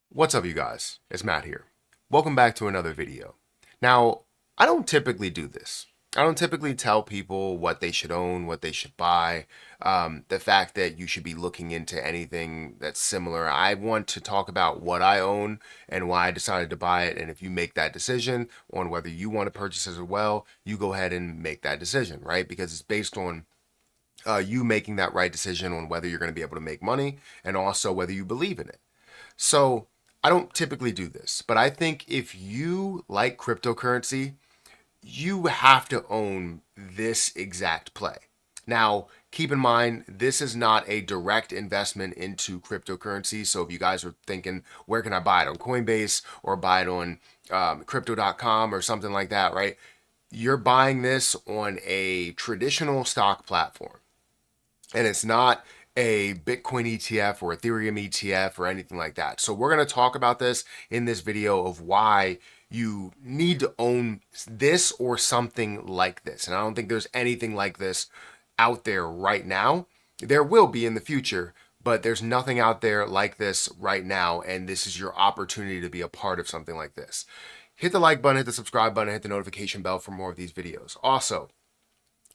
What's up, you guys? It's Matt here. Welcome back to another video. Now, I don't typically do this. I don't typically tell people what they should own, what they should buy, the fact that you should be looking into anything that's similar. I want to talk about what I own and why I decided to buy it. And if you make that decision on whether you want to purchase it as well, you go ahead and make that decision, right? Because it's based on you making that right decision on whether you're going to be able to make money and also whether you believe in it. So I don't typically do this, but I think if you like cryptocurrency, you have to own this exact play. Now, keep in mind, this is not a direct investment into cryptocurrency. So if you guys are thinking, where can I buy it on Coinbase or buy it on crypto.com or something like that, right? You're buying this on a traditional stock platform. And it's not a Bitcoin ETF or Ethereum ETF or anything like that. So we're going to talk about this in this video of why you need to own this or something like this. And I don't think there's anything like this out there right now. There will be in the future, but there's nothing out there like this right now. And this is your opportunity to be a part of something like this. Hit the like button, hit the subscribe button, hit the notification bell for more of these videos. Also,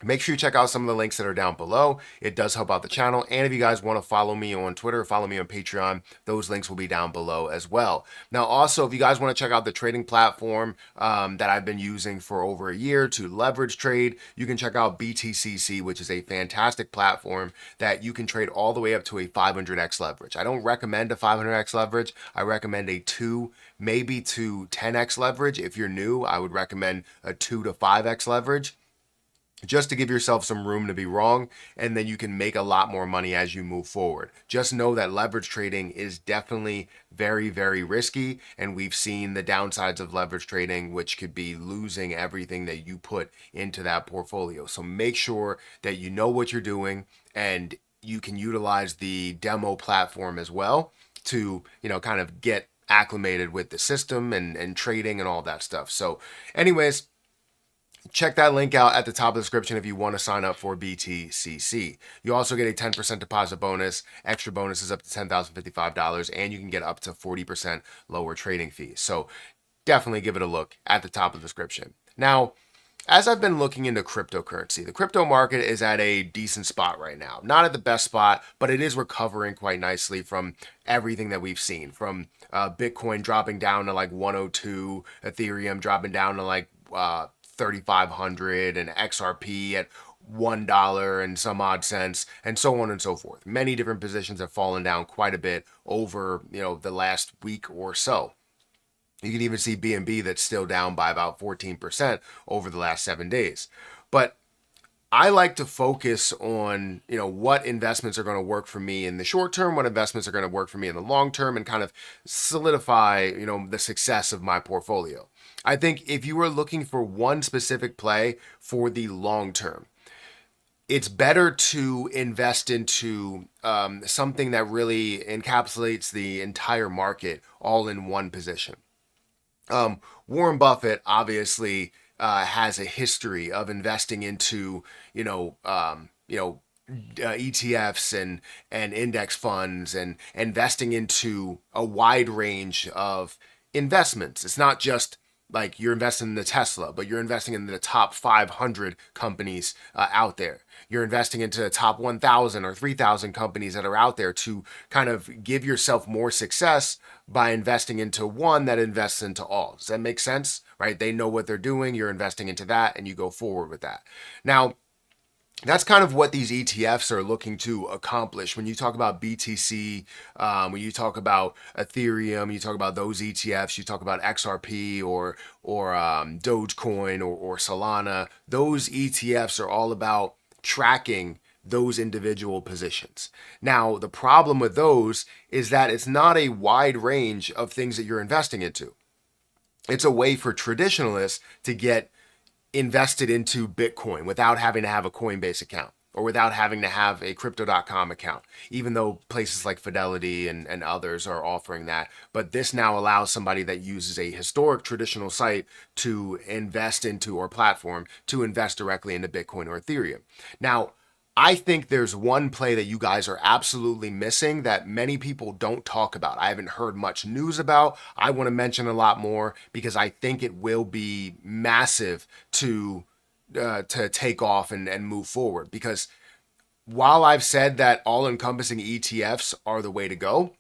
make sure you check out some of the links that are down below. It does help out the channel. And if you guys want to follow me on Twitter, follow me on Patreon, those links will be down below as well. Now, also, if you guys want to check out the trading platform that I've been using for over a year to leverage trade, you can check out BTCC, which is a fantastic platform that you can trade all the way up to a 500x leverage. I don't recommend a 500x leverage. I recommend a 2, maybe to 10x leverage. If you're new, I would recommend a 2 to 5x leverage, just to give yourself some room to be wrong, and then you can make a lot more money as you move forward. Just know that leverage trading is definitely very, very risky, and we've seen the downsides of leverage trading, which could be losing everything that you put into that portfolio. So make sure that you know what you're doing, and you can utilize the demo platform as well to, kind of get acclimated with the system and trading and all that stuff. So anyways, check that link out at the top of the description if you want to sign up for BTCC. You also get a 10% deposit bonus, extra bonuses up to $10,055, and you can get up to 40% lower trading fees. So definitely give it a look at the top of the description. Now, as I've been looking into cryptocurrency, the crypto market is at a decent spot right now. Not at the best spot, but it is recovering quite nicely from everything that we've seen, from Bitcoin dropping down to like 102, Ethereum dropping down to like 3,500, and XRP at $1 and some odd cents, and so on and so forth. Many different positions have fallen down quite a bit over, the last week or so. You can even see BNB that's still down by about 14% over the last 7 days. But I like to focus on, what investments are going to work for me in the short term, what investments are going to work for me in the long term, and kind of solidify, the success of my portfolio. I think if you are looking for one specific play for the long term, it's better to invest into something that really encapsulates the entire market all in one position. Warren Buffett obviously has a history of investing into, ETFs and index funds and investing into a wide range of investments. It's not just like you're investing in the Tesla, but you're investing in the top 500 companies out there. You're investing into the top 1,000 or 3,000 companies that are out there to kind of give yourself more success by investing into one that invests into all. Does that make sense? Right? They know what they're doing. You're investing into that and you go forward with that. Now, that's kind of what these ETFs are looking to accomplish. When you talk about BTC, when you talk about Ethereum, you talk about those ETFs, you talk about XRP or Dogecoin or Solana. Those ETFs are all about tracking those individual positions. Now, the problem with those is that it's not a wide range of things that you're investing into. It's a way for traditionalists to get invested into Bitcoin without having to have a Coinbase account or without having to have a crypto.com account, even though places like Fidelity and others are offering that. But this now allows somebody that uses a historic traditional site to invest into, or platform to invest directly into Bitcoin or Ethereum. Now, I think there's one play that you guys are absolutely missing that many people don't talk about. I haven't heard much news about. I want to mention a lot more because I think it will be massive to take off and move forward. Because while I've said that all-encompassing ETFs are the way to go,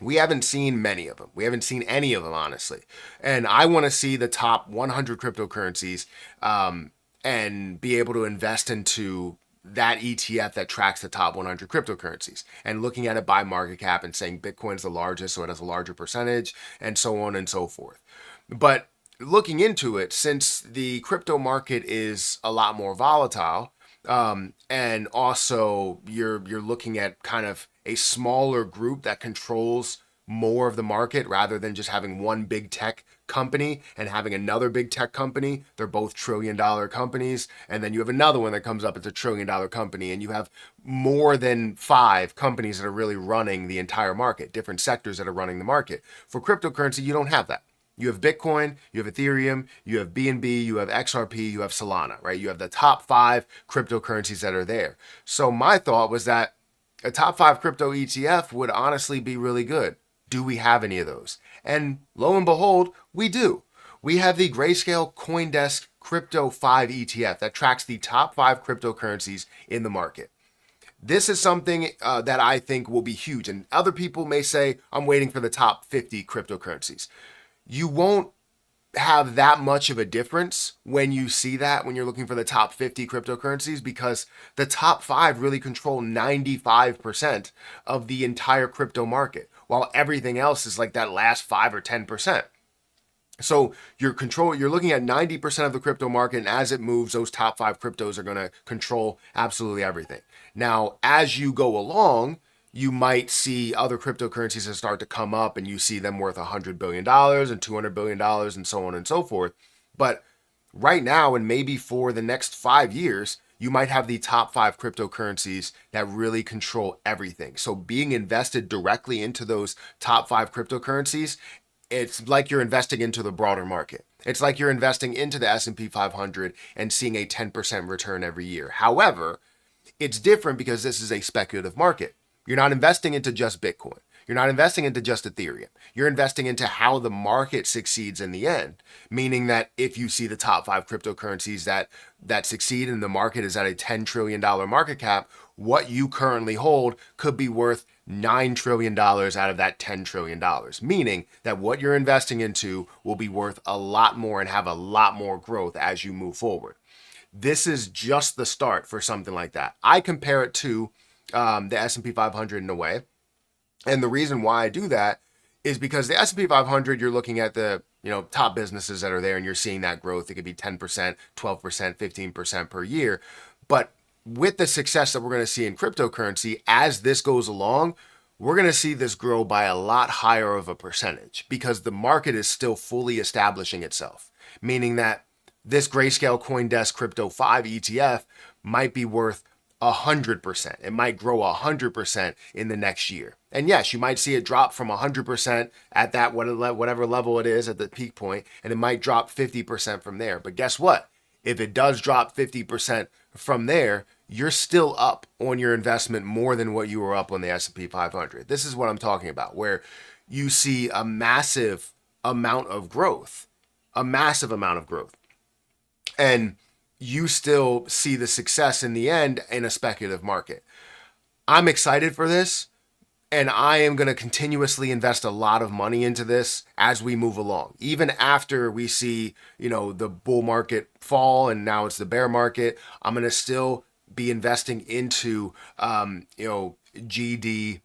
we haven't seen many of them. We haven't seen any of them, honestly. And I want to see the top 100 cryptocurrencies and be able to invest into that ETF that tracks the top 100 cryptocurrencies and looking at it by market cap and saying Bitcoin's the largest, so it has a larger percentage, and so on and so forth. But looking into it, since the crypto market is a lot more volatile, and also you're looking at kind of a smaller group that controls more of the market rather than just having one big tech company and having another big tech company. They're both $1 trillion companies. And then you have another one that comes up, it's $1 trillion company. And you have more than 5 companies that are really running the entire market, different sectors that are running the market. For cryptocurrency, you don't have that. You have Bitcoin, you have Ethereum, you have BNB, you have XRP, you have Solana, right? You have the top 5 cryptocurrencies that are there. So my thought was that a top 5 crypto ETF would honestly be really good. Do we have any of those? And lo and behold, we do. We have the Grayscale CoinDesk Crypto 5 ETF that tracks the top 5 cryptocurrencies in the market. This is something that I think will be huge. And other people may say, I'm waiting for the top 50 cryptocurrencies. You won't have that much of a difference when you see that, when you're looking for the top 50 cryptocurrencies, because the top 5 really control 95% of the entire crypto market, while everything else is like that last 5 or 10%. So you're looking at 90% of the crypto market, and as it moves, those top 5 cryptos are going to control absolutely everything. Now, as you go along, you might see other cryptocurrencies that start to come up and you see them worth $100 billion and $200 billion and so on and so forth. But right now, and maybe for the next 5 years, you might have the top 5 cryptocurrencies that really control everything. So being invested directly into those top 5 cryptocurrencies, it's like you're investing into the broader market. It's like you're investing into the S&P 500 and seeing a 10% return every year. However, it's different because this is a speculative market. You're not investing into just Bitcoin. You're not investing into just Ethereum. You're investing into how the market succeeds in the end, meaning that if you see the top 5 cryptocurrencies that succeed and the market is at a $10 trillion market cap, what you currently hold could be worth $9 trillion out of that $10 trillion, meaning that what you're investing into will be worth a lot more and have a lot more growth as you move forward. This is just the start for something like that. I compare it to the S&P 500 in a way. And the reason why I do that is because the S&P 500, you're looking at the top businesses that are there and you're seeing that growth. It could be 10%, 12%, 15% per year. But with the success that we're going to see in cryptocurrency, as this goes along, we're going to see this grow by a lot higher of a percentage because the market is still fully establishing itself, meaning that this Grayscale CoinDesk Crypto 5 ETF might be worth 100%. It might grow 100% in the next year. And yes, you might see it drop from 100% at that whatever level it is at the peak point, and it might drop 50% from there. But guess what? If it does drop 50% from there, you're still up on your investment more than what you were up on the S&P 500. This is what I'm talking about, where you see a massive amount of growth, and you still see the success in the end in a speculative market. I'm excited for this, and I am going to continuously invest a lot of money into this as we move along. Even after we see, the bull market fall and now it's the bear market, I'm going to still be investing into, GDLC.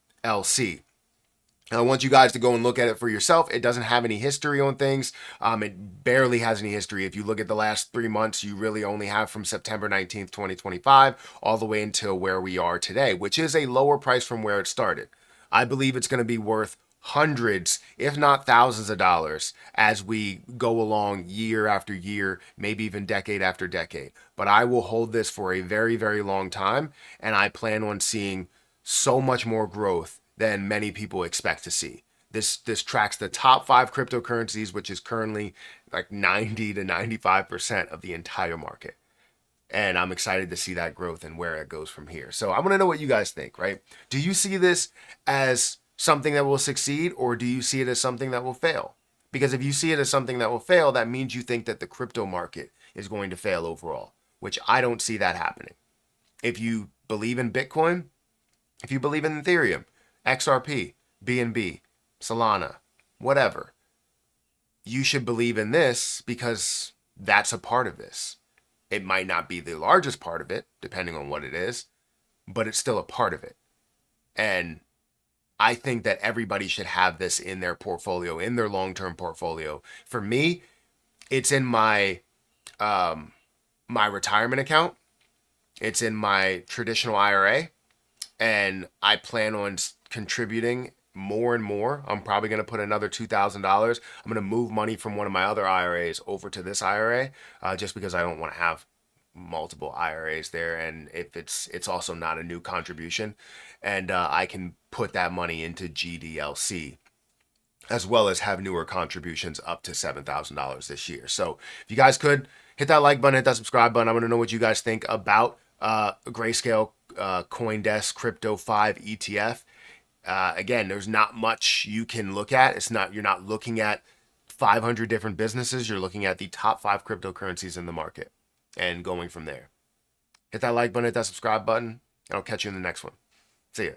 I want you guys to go and look at it for yourself. It doesn't have any history on things. It barely has any history. If you look at the last 3 months, you really only have from September 19th, 2025, all the way until where we are today, which is a lower price from where it started. I believe it's going to be worth hundreds, if not thousands of dollars as we go along year after year, maybe even decade after decade. But I will hold this for a very, very long time, and I plan on seeing so much more growth than many people expect to see. This tracks the top 5 cryptocurrencies, which is currently like 90 to 95% of the entire market. And I'm excited to see that growth and where it goes from here. So I want to know what you guys think, right? Do you see this as something that will succeed, or do you see it as something that will fail? Because if you see it as something that will fail, that means you think that the crypto market is going to fail overall, which I don't see that happening. If you believe in Bitcoin, if you believe in Ethereum, XRP, BNB, Solana, whatever, you should believe in this because that's a part of this. It might not be the largest part of it, depending on what it is, but it's still a part of it. And I think that everybody should have this in their portfolio, in their long-term portfolio. For me, it's in my my retirement account. It's in my traditional IRA, and I plan on contributing more and more. I'm probably going to put another $2,000. I'm going to move money from one of my other IRAs over to this IRA, just because I don't want to have multiple IRAs there, and if it's also not a new contribution, and I can put that money into GDLC, as well as have newer contributions up to $7,000 this year. So if you guys could hit that like button, hit that subscribe button. I want to know what you guys think about Grayscale CoinDesk Crypto 5 ETF. Again, there's not much you can look at. You're not looking at 500 different businesses. You're looking at the top 5 cryptocurrencies in the market and going from there. Hit that like button, hit that subscribe button, and I'll catch you in the next one. See ya.